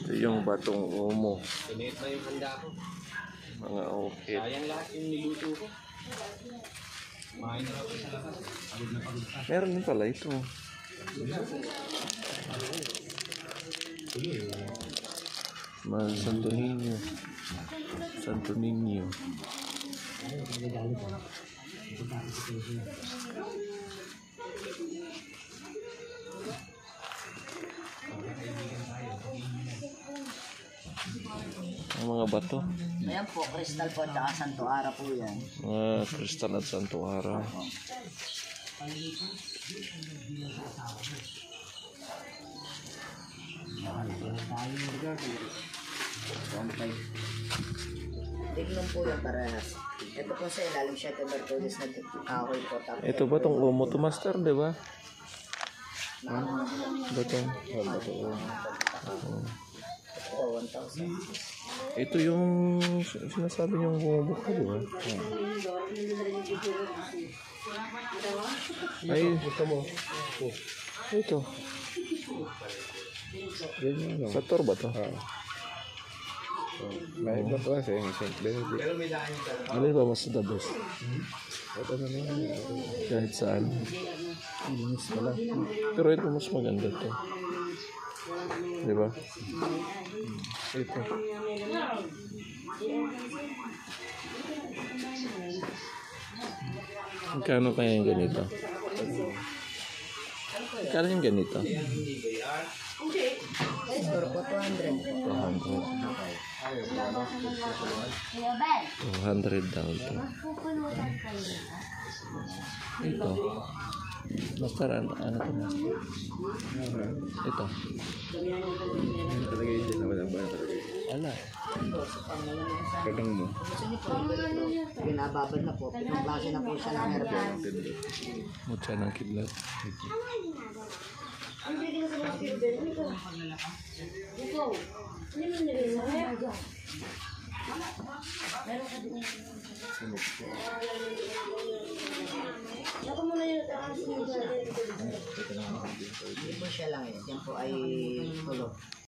Ito yung batong umo. Pinit na yung handa ko. Mga okay. Sayang lahat yung niluto ko. Mahin na ako sa lakas. Pagod na pagod ka. Meron din pala ito. Mga Santo Niño. Santo Niño. Ang mga bato. Ayan po, kristal po at saka Santo Ara po yan. Mga kristal at Santo Ara. Tignan po yung parehas. Ito po sa ilalim siya ito Bertulis na kahoy po. Ito ba itong umo to, master, di ba? Bato. Bato umo. Oh, 1,000. Ito yung sinasabi niyong bumubok ka, di ba? Ay, ito mo. Ito. Sator ba ito? May iba pa kasi yung St. Benedict. Alin ba mas the best? Kahit saan. Linis ka lang. Pero ito mas maganda to. Di ba? Ito. Magkano kaya yung ganito? Magkano yung ganito? Siguro po 200. 200 daw ito. Ito. Basta ano to na? Ito. Nakalagay dyan. Wala ba nakalagay? Wala. Kadang mo. Pinababad na po. Pitong klase na po siya ng herbal. Mutya ng kidlat. Hindi po siya lang eh. Yan po ay tulo.